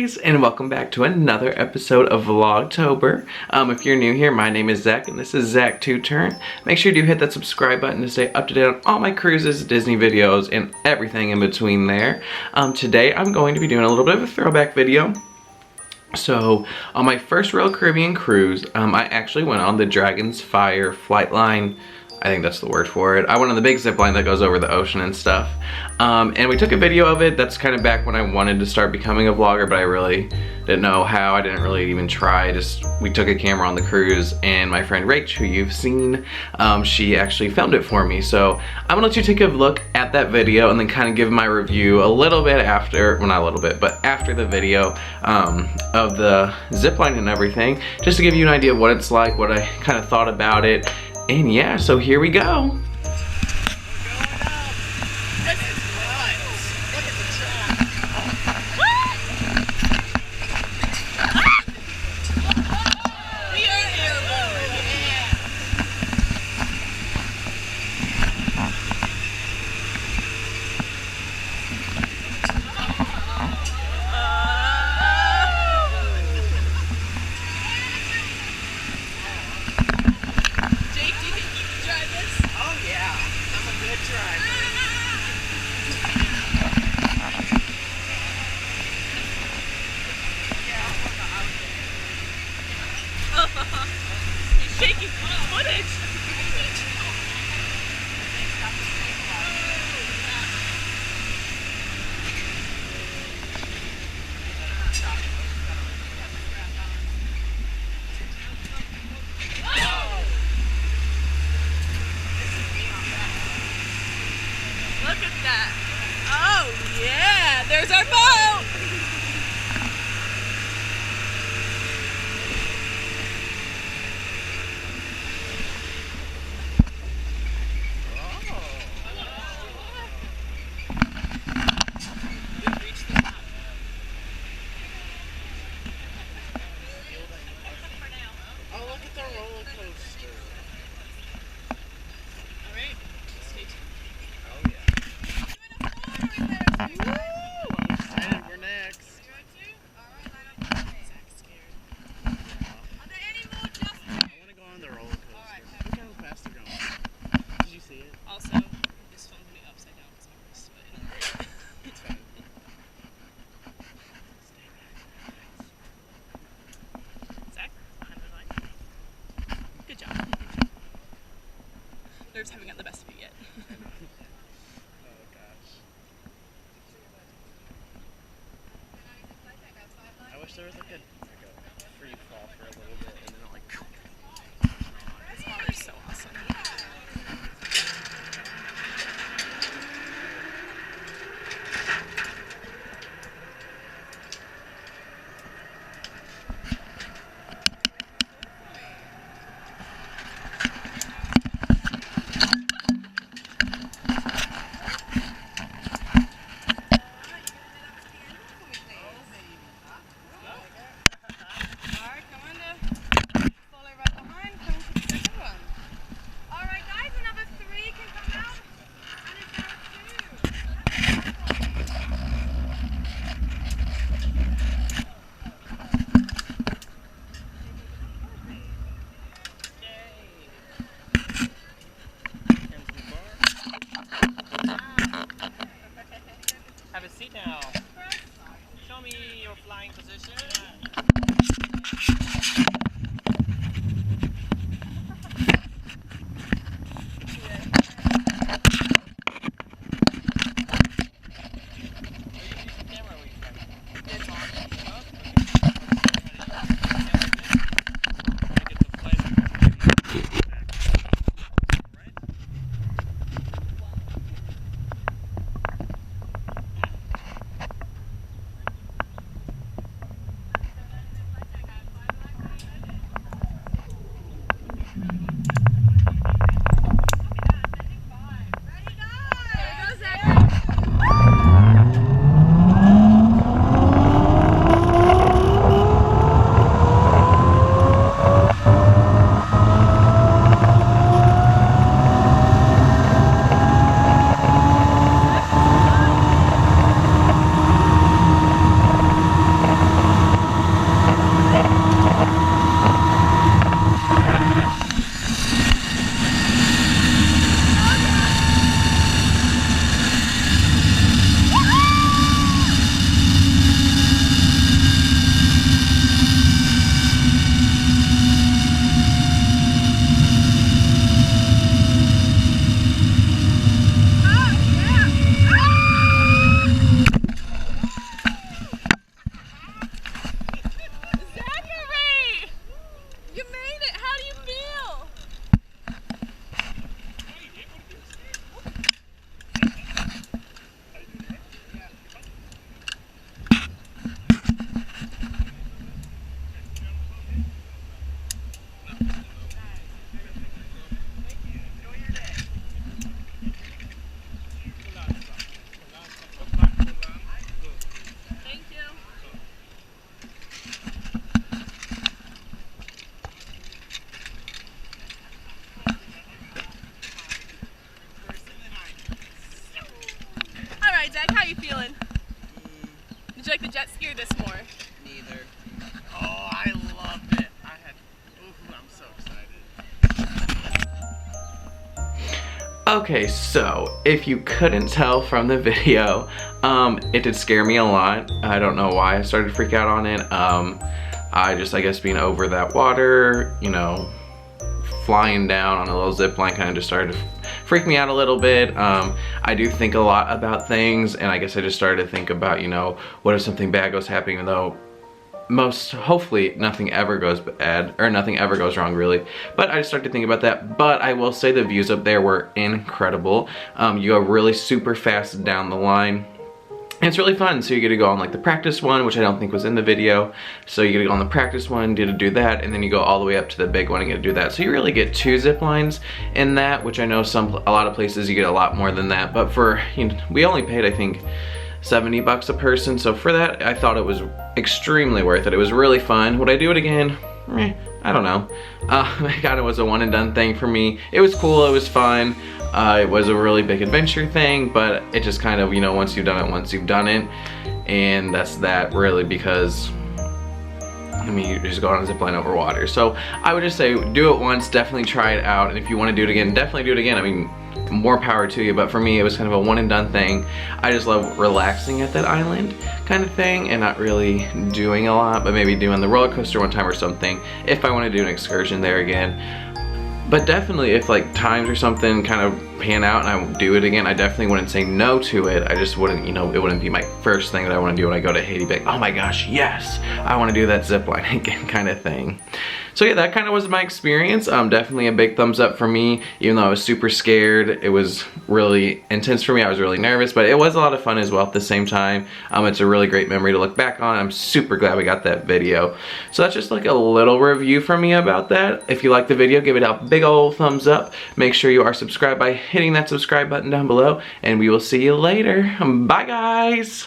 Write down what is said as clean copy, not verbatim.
guys, and welcome back to another episode of Vlogtober. If you're new here, my name is Zach, and this is Zach Two Turn. Make sure you do hit that subscribe button to stay up to date on all my cruises, Disney videos, and everything in between there. Today I'm going to be doing a little bit of a throwback video. So, on my first Royal Caribbean cruise, I actually went on the Dragons flight line. I think that's the word for it. I went on the big zip line that goes over the ocean and stuff. And we took a video of it. That's kind of back when I wanted to start becoming a vlogger, but I really didn't know how. I didn't really even try. We took a camera on the cruise, and my friend Rach, who you've seen, she actually filmed it for me. So I'm gonna let you take a look at that video and then kind of give my review a little bit after, well, not a little bit, but after the video of the zip line and everything, just to give you an idea of what it's like, what I kind of thought about it. And yeah, so here we go. Shaky footage. Look at that. Oh yeah, there's our boat. Nerves haven't gotten the best of you yet. Oh gosh. I wish there was like a free fall for a little bit and then it like. This water's so awesome. Have a seat now. Show me your flying position. Zach, how you feeling? Did you like the jet ski or this more? Neither. Oh, I loved it. I'm so excited. Okay, so if you couldn't tell from the video, it did scare me a lot. I don't know why I started to freak out on it. I guess being over that water, you know, flying down on a little zip line kind of just started to freak me out a little bit. I do think a lot about things, and I guess I just started to think about, you know, what if something bad goes happening, even though hopefully nothing ever goes bad, or nothing ever goes wrong really. But I just started to think about that. But I will say the views up there were incredible. You go really super fast down the line. And it's really fun. So you get to go on like the practice one, which I don't think was in the video. So you get to go on the practice one, get to do that, and then you go all the way up to the big one and get to do that. So you really get 2 zip lines in that, which I know a lot of places you get a lot more than that. But for, you know, we only paid, I think, $70 a person. So for that, I thought it was extremely worth it. It was really fun. Would I do it again? I don't know. It kind of was a one and done thing for me. It was cool, it was fun. It was a really big adventure thing, but it just kind of, you know, once you've done it. And that's that really, because I mean, you just go on a zip line over water. So I would just say do it once, definitely try it out. And if you want to do it again, definitely do it again. I mean, more power to you, but for me it was kind of a one and done thing. I just love relaxing at that island kind of thing and not really doing a lot, but maybe doing the roller coaster one time or something if I want to do an excursion there again. But definitely if like times or something kind of pan out and I do it again, I definitely wouldn't say no to it. I just wouldn't, you know, it wouldn't be my first thing that I want to do when I go to Haiti. Be like, oh my gosh, yes, I want to do that zip line again kind of thing. So yeah, that kind of was my experience. Definitely a big thumbs up for me, even though I was super scared. It was really intense for me. I was really nervous, but it was a lot of fun as well at the same time. It's a really great memory to look back on. I'm super glad we got that video. So that's just like a little review from me about that. If you like the video, give it a big old thumbs up. Make sure you are subscribed by hitting that subscribe button down below, and we will see you later. Bye guys.